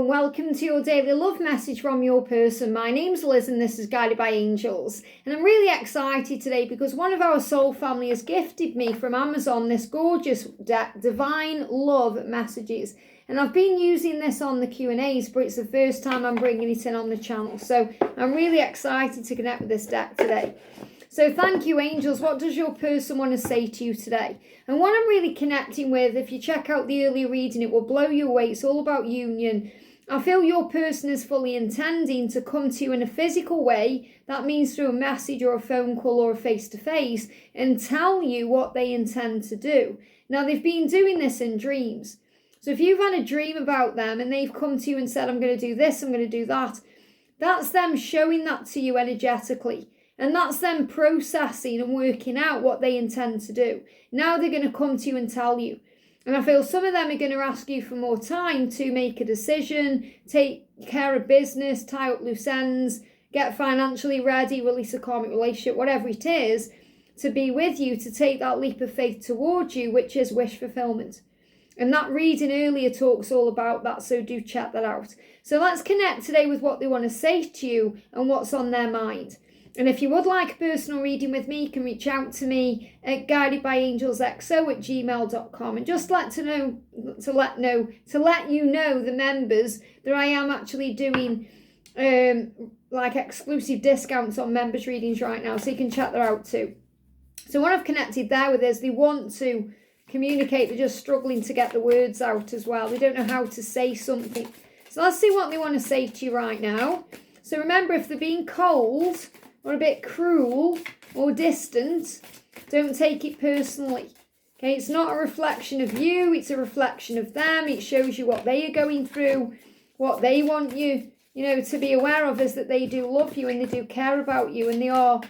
and welcome to your daily love message from your person. My name's Liz and this is Guided by Angels. And I'm really excited today because one of our soul family has gifted me from Amazon this gorgeous deck, Divine Love Messages. And I've been using this on the Q&As, but it's the first time I'm bringing it in on the channel. So I'm really excited to connect with this deck today. So thank you, angels. What does your person want to say to you today? And what I'm really connecting with, if you check out the earlier reading, it will blow you away. It's all about union. I feel your person is fully intending to come to you in a physical way. That means through a message or a phone call or a face-to-face and tell you what they intend to do. Now, they've been doing this in dreams. So if you've had a dream about them and they've come to you and said, I'm going to do this, I'm going to do that, that's them showing that to you energetically. And that's them processing and working out what they intend to do. Now they're going to come to you and tell you. And I feel some of them are going to ask you for more time to make a decision, take care of business, tie up loose ends, get financially ready, release a karmic relationship, whatever it is, to be with you, to take that leap of faith towards you, which is wish fulfillment. And that reading earlier talks all about that, so do check that out. So let's connect today with what they want to say to you and what's on their mind. And if you would like a personal reading with me, you can reach out to me at guidedbyangelsxo@gmail.com and just let you know, the members, that I am actually doing like exclusive discounts on members readings right now, so you can check that out too. So what I've connected there with is they want to communicate, they're just struggling to get the words out as well. They don't know how to say something. So let's see what they want to say to you right now. So remember, if they're being cold or a bit cruel or distant, don't take it personally. Okay, it's not a reflection of you, it's a reflection of them. It shows you what they are going through, what they want you, to be aware of is that they do love you and they do care about you and they are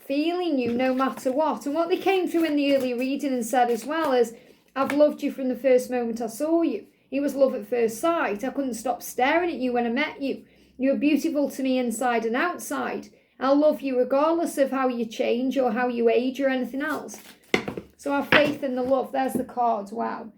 feeling you no matter what. And what they came through in the earlier reading and said as well is, I've loved you from the first moment I saw you. It was love at first sight. I couldn't stop staring at you when I met you. You were beautiful to me inside and outside. I'll love you regardless of how you change or how you age or anything else. So our faith and the love, there's the cards, wow.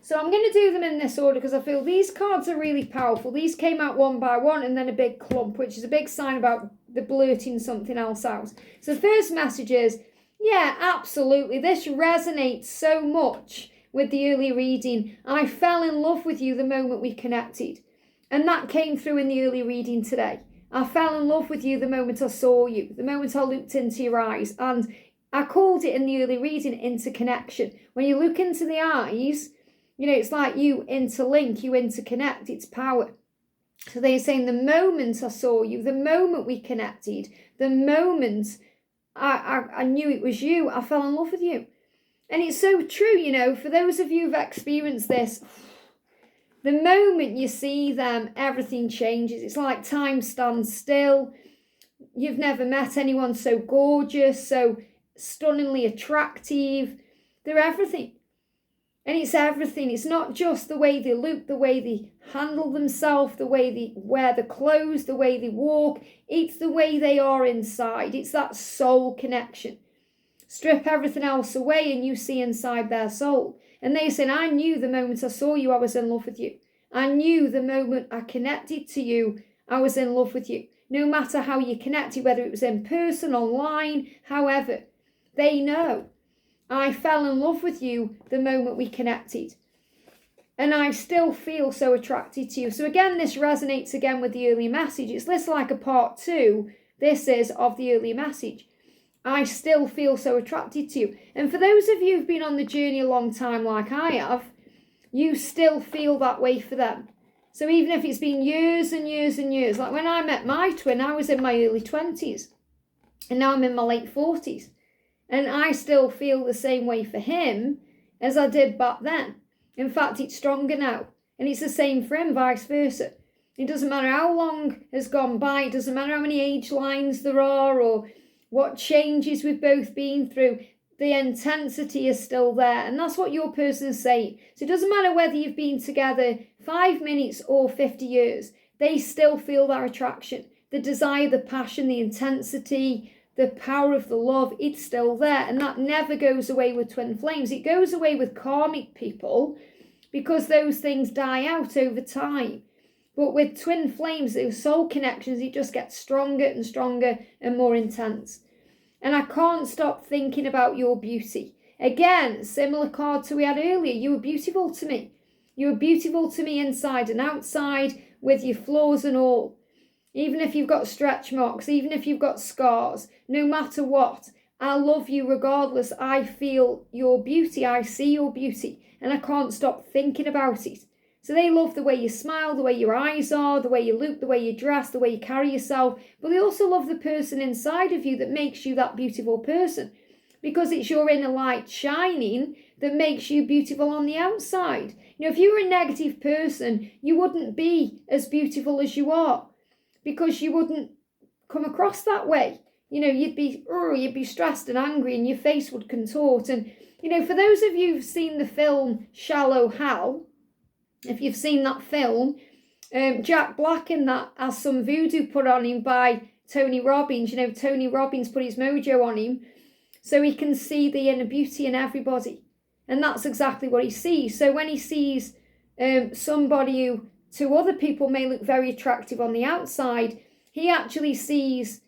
So I'm going to do them in this order because I feel these cards are really powerful. These came out one by one and then a big clump, which is a big sign about the blurting something else out. So the first message is, yeah, absolutely. This resonates so much with the early reading. I fell in love with you the moment we connected. And that came through in the early reading today. I fell in love with you the moment I saw you, the moment I looked into your eyes. And I called it in the early reading interconnection. When you look into the eyes, it's like you interlink, you interconnect, it's power. So they're saying the moment I saw you, the moment we connected, the moment I knew it was you, I fell in love with you. And it's so true, for those of you who've experienced this, the moment you see them, everything changes. It's like time stands still. You've never met anyone so gorgeous, so stunningly attractive. They're everything. And it's everything. It's not just the way they look, the way they handle themselves, the way they wear the clothes, the way they walk. It's the way they are inside. It's that soul connection. Strip everything else away and you see inside their soul. And they said, I knew the moment I saw you, I was in love with you. I knew the moment I connected to you, I was in love with you. No matter how you connected, whether it was in person, online, however, they know. I fell in love with you the moment we connected. And I still feel so attracted to you. So again, this resonates again with the earlier message. It's this like a part two. This is of the earlier message. I still feel so attracted to you. And for those of you who've been on the journey a long time like I have, you still feel that way for them. So even if it's been years and years and years, like when I met my twin, I was in my early 20s. And now I'm in my late 40s. And I still feel the same way for him as I did back then. In fact, it's stronger now. And it's the same for him, vice versa. It doesn't matter how long has gone by. It doesn't matter how many age lines there are or what changes we've both been through, the intensity is still there. And that's what your person is saying. So it doesn't matter whether you've been together 5 minutes or 50 years. They still feel that attraction. The desire, the passion, the intensity, the power of the love, it's still there. And that never goes away with twin flames. It goes away with karmic people because those things die out over time. But with twin flames, those soul connections, it just gets stronger and stronger and more intense. And I can't stop thinking about your beauty. Again, similar card to we had earlier. You were beautiful to me. You were beautiful to me inside and outside, with your flaws and all. Even if you've got stretch marks, even if you've got scars, no matter what, I love you regardless. I feel your beauty. I see your beauty. And I can't stop thinking about it. So they love the way you smile, the way your eyes are, the way you look, the way you dress, the way you carry yourself. But they also love the person inside of you that makes you that beautiful person. Because it's your inner light shining that makes you beautiful on the outside. You know, if you were a negative person, you wouldn't be as beautiful as you are. Because you wouldn't come across that way. You know, you'd be stressed and angry and your face would contort. And, you know, for those of you who've seen the film Shallow Hal, if you've seen that film, Jack Black in that has some voodoo put on him by Tony Robbins. You know, Tony Robbins put his mojo on him so he can see the inner beauty in everybody. And that's exactly what he sees. So when he sees somebody who to other people may look very attractive on the outside, he actually sees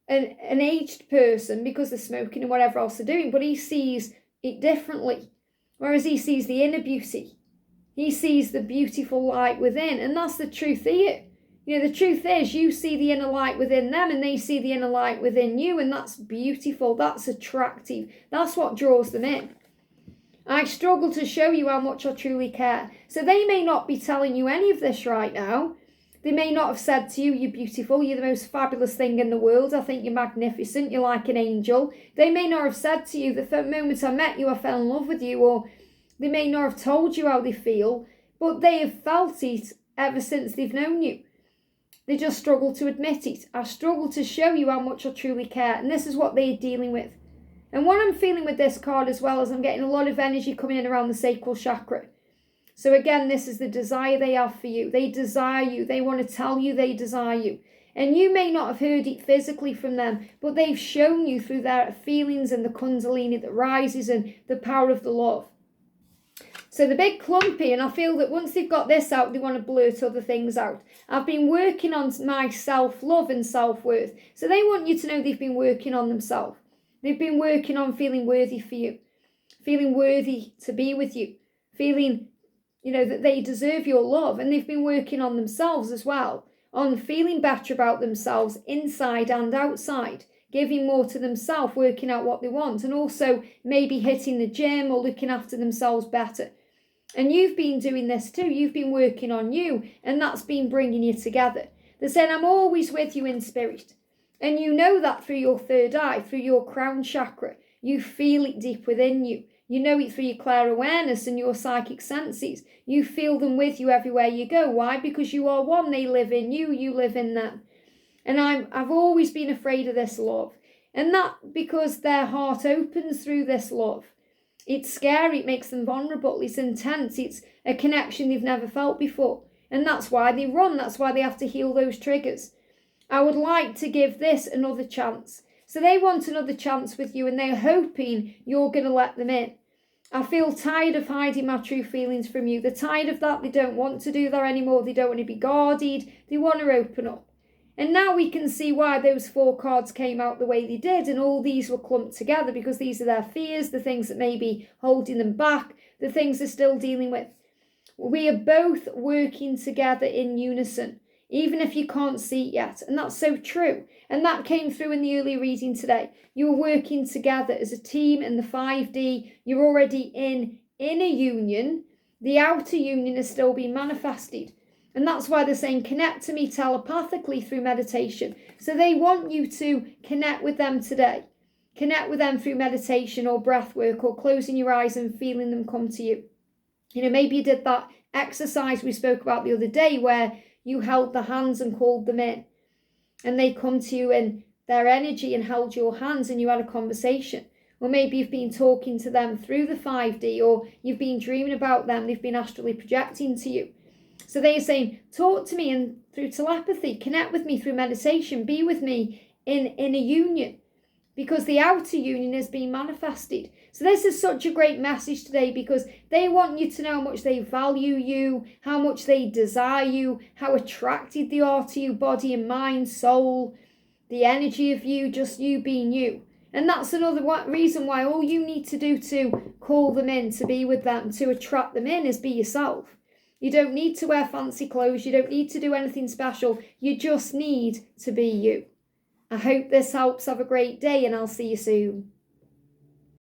an aged person because they're smoking and whatever else they're doing, but he sees it differently. Whereas he sees the inner beauty. He sees the beautiful light within, and that's the truth here. You know, the truth is you see the inner light within them and they see the inner light within you, and that's beautiful, that's attractive, that's what draws them in. I struggle to show you how much I truly care. So they may not be telling you any of this right now. They may not have said to you, you're beautiful, you're the most fabulous thing in the world, I think you're magnificent, you're like an angel. They may not have said to you, the moment I met you, I fell in love with you, or they may not have told you how they feel, but they have felt it ever since they've known you. They just struggle to admit it. I struggle to show you how much I truly care, and this is what they're dealing with. And what I'm feeling with this card as well is I'm getting a lot of energy coming in around the sacral chakra. So again, this is the desire they have for you. They desire you. They want to tell you they desire you. And you may not have heard it physically from them, but they've shown you through their feelings and the kundalini that rises and the power of the love. So the big clumpy, and I feel that once they've got this out, they want to blurt other things out. I've been working on my self-love and self-worth. So they want you to know they've been working on themselves. They've been working on feeling worthy for you, feeling worthy to be with you, feeling, you know, that they deserve your love. And they've been working on themselves as well, on feeling better about themselves inside and outside, giving more to themselves, working out what they want, and also maybe hitting the gym or looking after themselves better. And you've been doing this too. You've been working on you, and that's been bringing you together. They're saying, I'm always with you in spirit. And you know that through your third eye, through your crown chakra. You feel it deep within you. You know it through your clear awareness and your psychic senses. You feel them with you everywhere you go. Why? Because you are one. They live in you. You live in them. And I've always been afraid of this love. And that because their heart opens through this love. It's scary. It makes them vulnerable. It's intense. It's a connection they've never felt before. And that's why they run. That's why they have to heal those triggers. I would like to give this another chance. So they want another chance with you, and they're hoping you're going to let them in. I feel tired of hiding my true feelings from you. They're tired of that. They don't want to do that anymore. They don't want to be guarded. They want to open up. And now we can see why those 4 cards came out the way they did, and all these were clumped together, because these are their fears, the things that may be holding them back, the things they're still dealing with. We are both working together in unison, even if you can't see it yet. And that's so true. And that came through in the earlier reading today. You're working together as a team in the 5D. You're already in a union. The outer union is still being manifested. And that's why they're saying, connect to me telepathically through meditation. So they want you to connect with them today. Connect with them through meditation or breath work or closing your eyes and feeling them come to you. You know, maybe you did that exercise we spoke about the other day where you held the hands and called them in. And they come to you in their energy and held your hands and you had a conversation. Or maybe you've been talking to them through the 5D, or you've been dreaming about them. They've been astrally projecting to you. So they're saying, talk to me and through telepathy, connect with me through meditation, be with me in a union. because the outer union has been manifested. So this is such a great message today, because they want you to know how much they value you, how much they desire you, how attracted they are to you, body and mind, soul, the energy of you, just you being you. And that's another reason why all you need to do to call them in, to be with them, to attract them in, is be yourself. You don't need to wear fancy clothes. You don't need to do anything special. You just need to be you. I hope this helps. Have a great day, and I'll see you soon.